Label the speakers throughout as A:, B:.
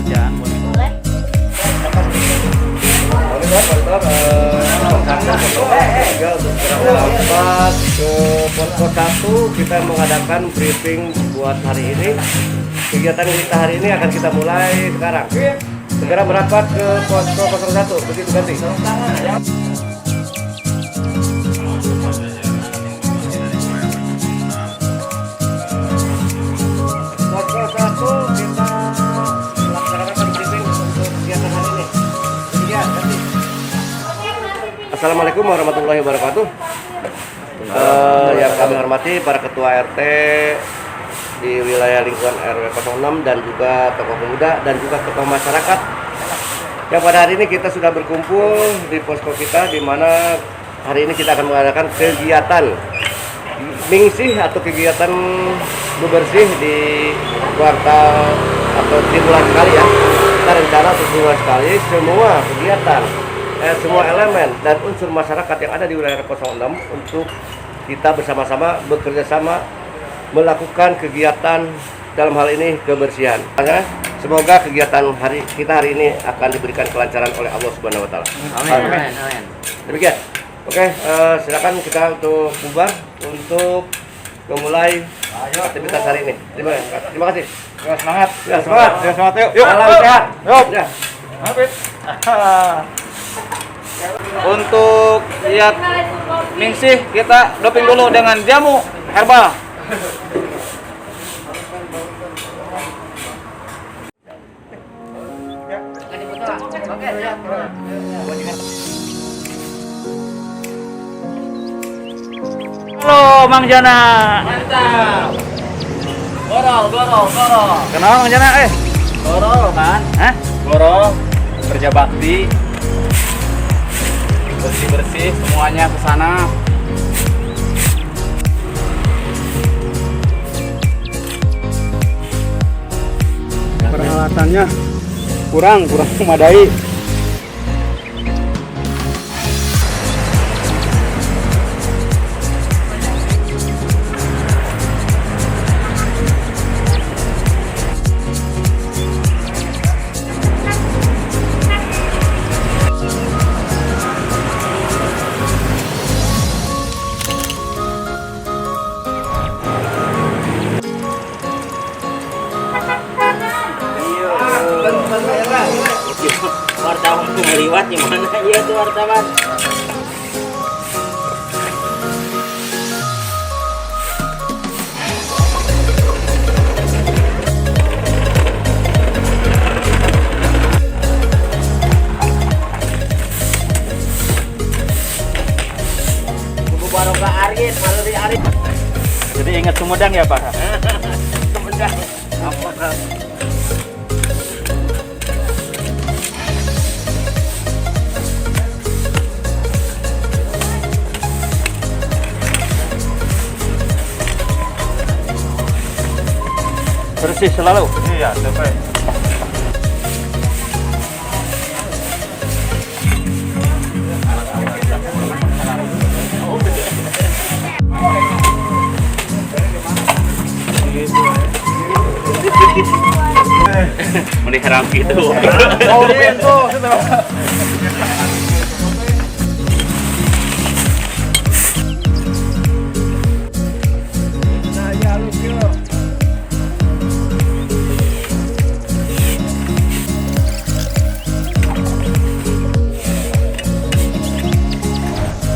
A: kerjaan boleh.
B: Merapat ke posko 1 kita mengadakan briefing buat hari ini. Kegiatan kita hari ini akan kita mulai sekarang. Segera merapat ke posko 01, begitu ganti. Posko 1 kita melaksanakan briefing untuk kegiatan hari ini. Demikian, ganti. Assalamualaikum warahmatullahi wabarakatuh. Yang kami hormati para ketua RT di wilayah lingkungan RW 06 dan juga tokoh pemuda dan juga tokoh masyarakat. Yang pada hari ini kita sudah berkumpul di posko kita, di mana hari ini kita akan mengadakan kegiatan mingsih atau kegiatan bebersih di kuartal atau di bulan sekali ya. Kita rencana untuk bulan sekali semua kegiatan, semua elemen dan unsur masyarakat yang ada di wilayah 06 untuk kita bersama-sama bekerja sama melakukan kegiatan dalam hal ini kebersihan. Semoga kegiatan kita hari ini akan diberikan kelancaran oleh Allah Subhanahu wa taala.
A: Amin.
B: Demikian. Oke, silakan kita untuk bubar untuk memulai aktivitas hari ini. Terima kasih.
A: Ya, semangat.
B: Ya, semangat.
A: Ya, semangat yuk.
B: Salam sehat.
A: Yuk.
B: Ya.
A: Untuk lihat mingsih kita doping dulu dengan jamu herbal. Halo Mang Jana.
C: Mantap. Gorol.
A: Kenapa Mang Jana?
C: Gorol kan?
A: Hah?
C: Gorol. Kerja bakti. Bersih semuanya ke sana.
A: Peralatannya kurang memadai.
C: Wartawan tuh ngeliwat di mana iya tuh wartawan. Buku barokah Arin, Maluri Arin.
A: Jadi ingat Sumedang ya Pak?
C: Sumedang. Apa kan?
A: Bersih selalu.
C: Iya, sampai.
A: Meniharam gitu.
C: Oh, itu.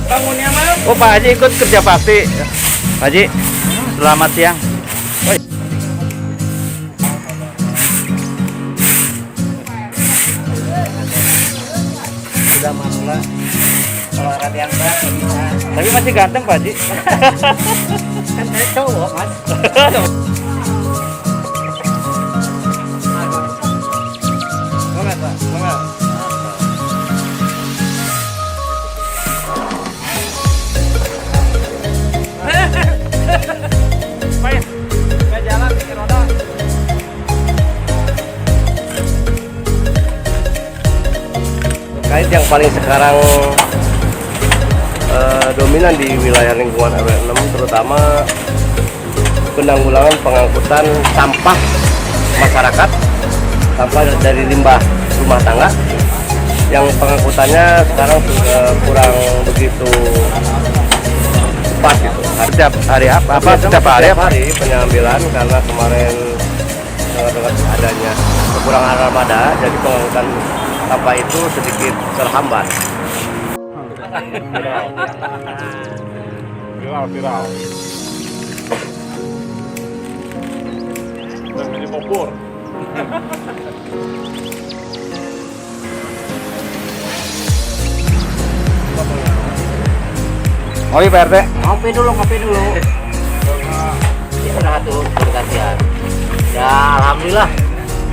C: Bangunnya mah.
A: Oh Pak Haji ikut kerja bakti. Pak Haji, selamat siang.
C: Sudah manula. Kalau latihan berat nggak bisa.
A: Tapi masih ganteng Pak Haji.
C: Kan saya cowok mas.
A: Semangat Pak, semangat.
C: Main. Nggak jalan bikin roda.
B: Terkait yang paling sekarang dominan di wilayah lingkungan RW 6 terutama penanggulangan pengangkutan sampah masyarakat sampah dari limbah rumah tangga yang pengangkutannya sekarang sudah kurang begitu cepat gitu.
A: Setiap hari setiap hari
B: pengambilan karena kemarin dengan adanya kekurangan armada, jadi pengangkutan sampah itu sedikit terhambat.
D: Viral. Dan menjadi popor.
A: Ngopi Pak RT.
C: Ngopi dulu. Istirahat dulu bergantian. Ya alhamdulillah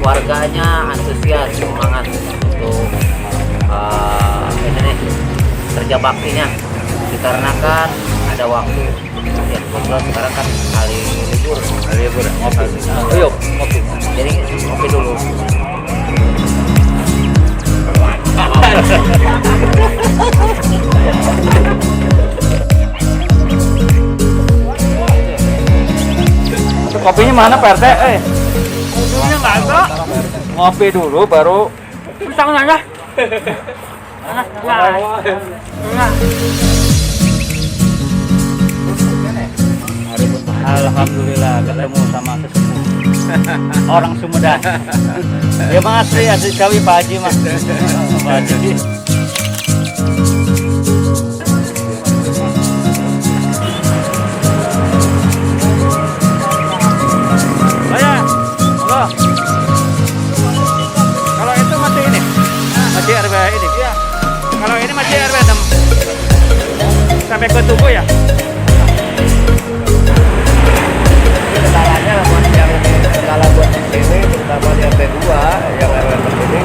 C: warganya antusias, semangat untuk ini nih kerja baktinya dikarenakan ada waktu ya kebetulan sekarang kan hari libur ngopi. Ayo ngopi. Jadi ngopi dulu.
A: Kopinya mana Pak RT? Kopinya nggak ada. Ngopi dulu baru. Tangan aja. Alhamdulillah ketemu sama sesepuh orang Sumedang. Ya makasih asli Kawi Pak Haji Mas. Pak Haji. Kalau itu masih ini, masih RW ini. Iya. Kalau ini masih RW 6 sampai ke Tugu ya.
B: Kendalanya yang kendala buat di sini, terutama di RT 2 yang RW 6 ini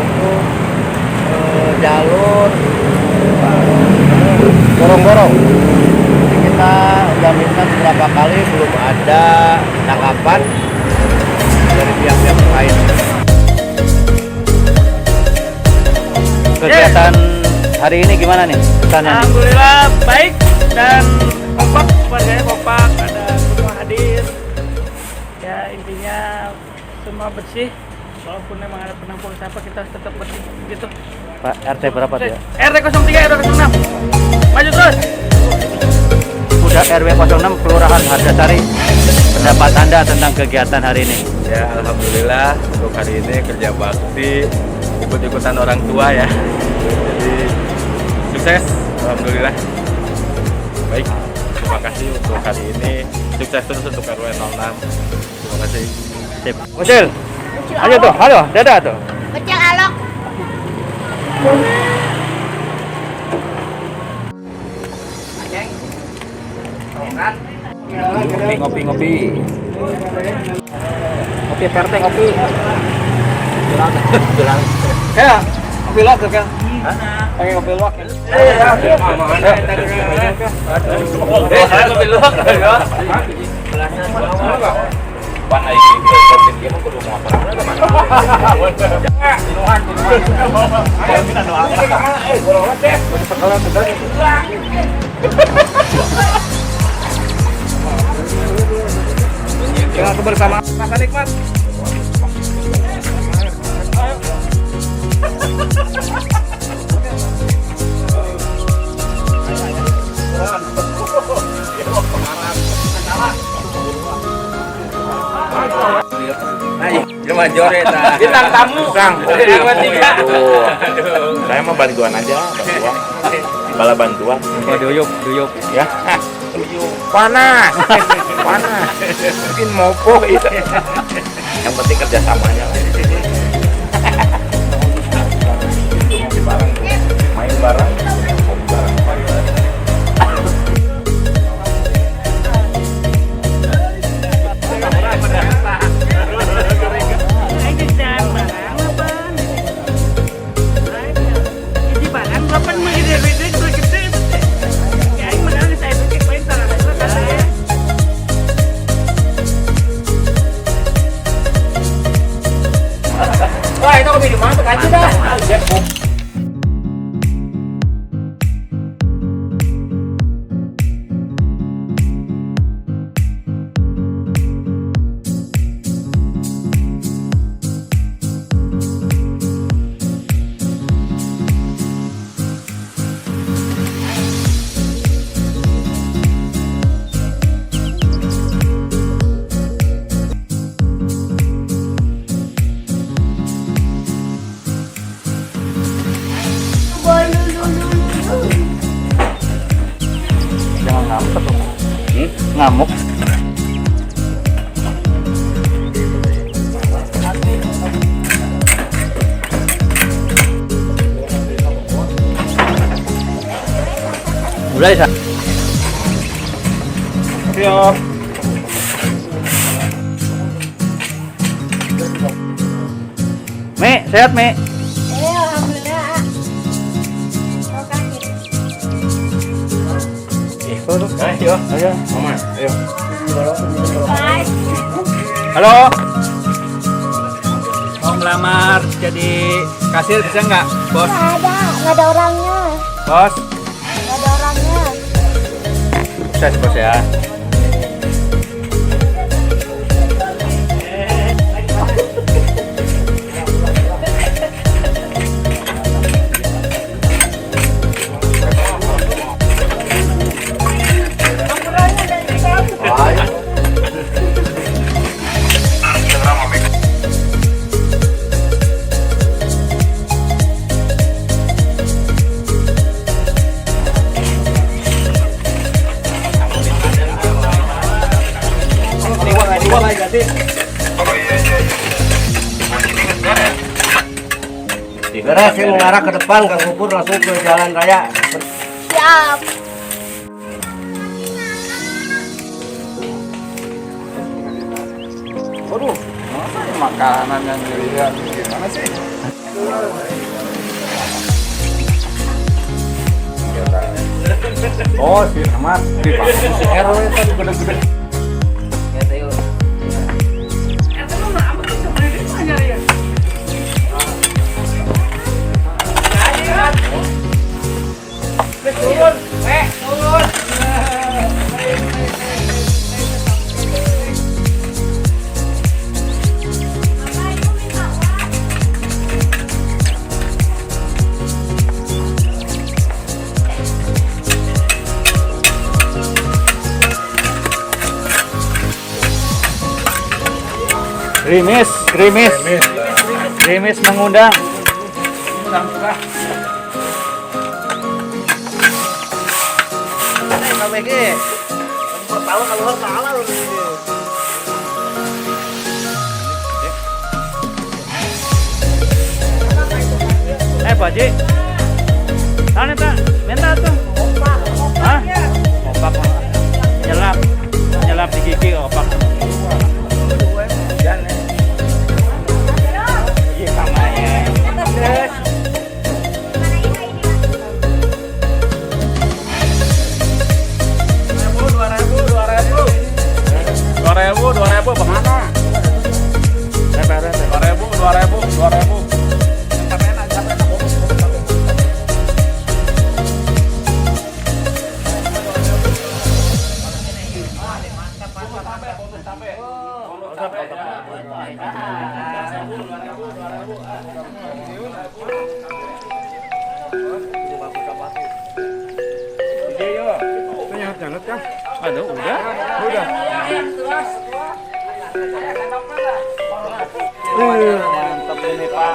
B: untuk jalur gorong-gorong. Jadi kita udah minta beberapa kali belum ada tanggapan dari pihak-pihak terkait.
A: Kegiatan hari ini gimana nih?
E: Alhamdulillah baik dan kompak, warganya kompak, ada semua hadir. Ya intinya semua bersih. Walaupun memang ada penampung sampah kita harus tetap bersih gitu.
A: Pak RT berapa tuh ya?
E: RT 03 RW 06. Maju terus.
A: Udah RW 06 Kelurahan Harjasari. Pendapat Anda tentang kegiatan hari ini?
F: Ya alhamdulillah untuk hari ini kerja bakti ikut-ikutan orang tua ya. Jadi sukses alhamdulillah. Baik, terima kasih untuk hari ini. Sukses terus untuk RW 06. Terima kasih.
A: Sip. Usil. Ayo tuh, halo, dadah tuh.
G: Kecil alok.
A: Ngopi. Ngopi Pak RT ngopi. Ya, ngopi lo tuh kan. Pengen ngopi lo kan. Ngopi lo kan. Pan aing ke covid ieu mah kudu motor. Dengan kebersamaan rasa nikmat.
F: Cuma jore ta.
A: Bintang tamu. RW 3.
D: Saya mah bantuan aja, bala bantuan.
A: Oh, duyup
D: Ya. Panas. Mungkin mopo itu. Yang penting kerjasamanya lah. Main bareng, hobi bareng.
C: Wah itu kopi di mana tuh kaji dah.
A: ngamuk. Mulai, Sa. Siap. Me, sehat, Me?
G: Alhamdulillah. Mau kaki.
A: Ayo, ayo.
D: Mama, ayo.
G: Bye.
A: Halo.
E: Mau ngelamar jadi kasir bisa nggak, Bos?
G: Nggak ada orangnya.
E: Bos,
G: Nggak ada orangnya.
A: Sukses, Bos ya.
B: Beres, saya mengarah ke depan, Kang Pupur langsung ke jalan raya.
G: Siap.
D: Waduh, makanan yang dilihat gimana sih? Oh, si Ahmad, di pasar si RW tadi gede-gede.
A: Gerimis, gerimis. Gerimis mengundang. Pak Haji. Sana tak, minta tuh. Hah? Opak. Nyelap. Nyelap di gigi opak. Iya sama ya.
E: dua ribu bagaimana? 2.000.
A: Aduh, udah. Mantap ini Pak.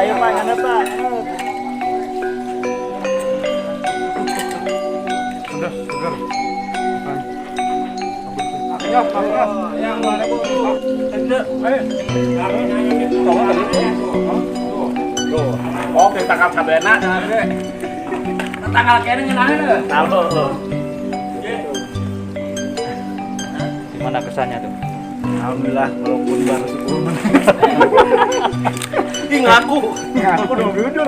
A: Ayo Pak, nyana Pak.
D: Udah, segar.
E: Oke, tanggal sabena tanggal kene ngeunana tahu.
A: Gimana kesannya tuh?
D: Alhamdulillah, walaupun baru 10 menit.
B: Ih, ngaku
D: Dong, jujur.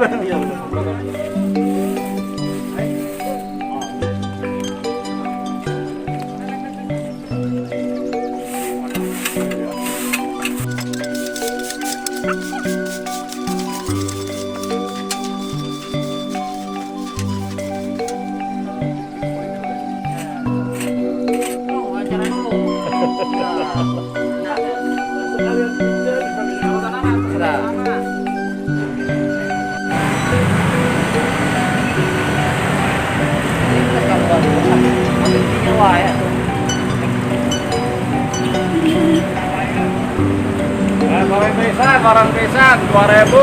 E: Orang pisan 2.000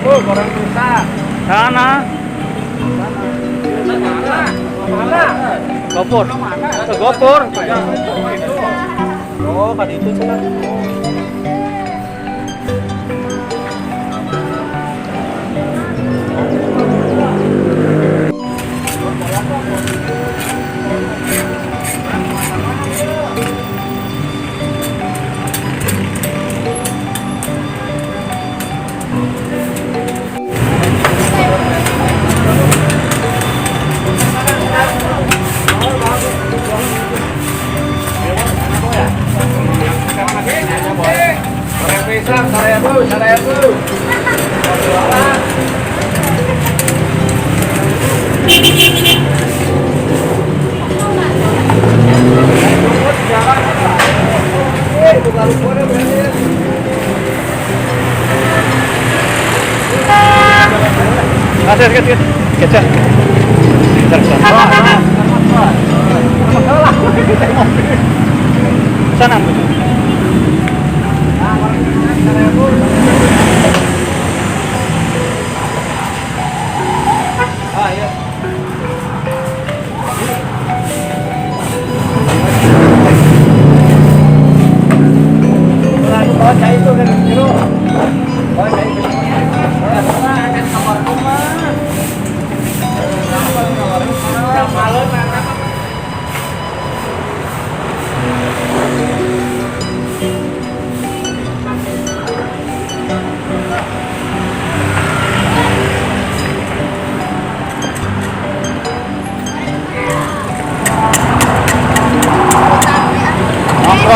E: orang pisan
A: Sana.
E: mana
A: Gopur. Gopur.
F: Oh, kan itu sana.
A: Kasih sedikit. Kecap. Sana.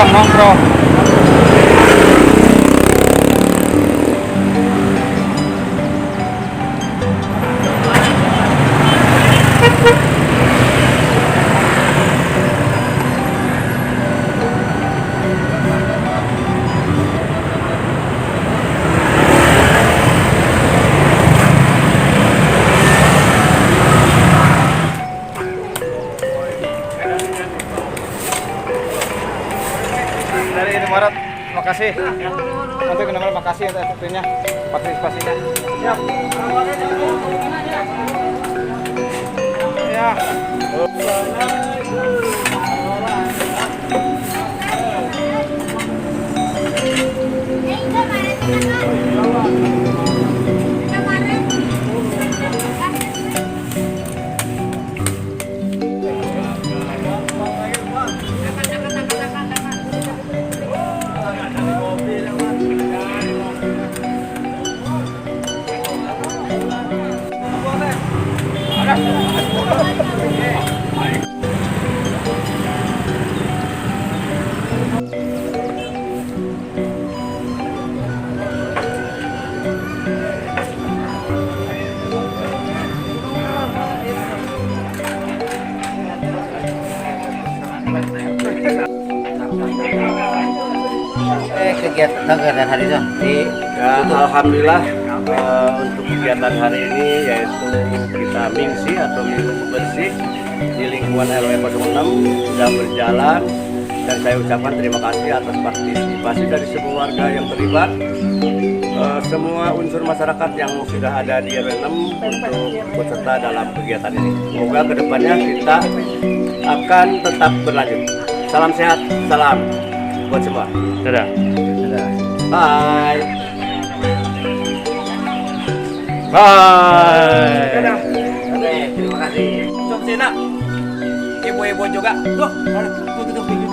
A: Nongkrong.
D: Dari Indomaret, makasih. Nanti kenapa makasih atas itunya, partisipasinya. Siap. Ya.
C: Kegiatan hari ini
B: Ya, alhamdulillah untuk kegiatan hari ini yaitu kita mingsi atau minggu bersih di lingkungan RW 06 sudah berjalan, dan saya ucapkan terima kasih atas partisipasi dari semua warga yang terlibat, semua unsur masyarakat yang sudah ada di RW 6 untuk ikut serta dalam kegiatan ini. Semoga kedepannya kita akan tetap berlanjut. Salam sehat, salam buat semua.
A: Dadah.
B: Bye.
A: Bye.
C: terima kasih.
E: Cok Cina, ibu-ibu juga. Tuh, tuh.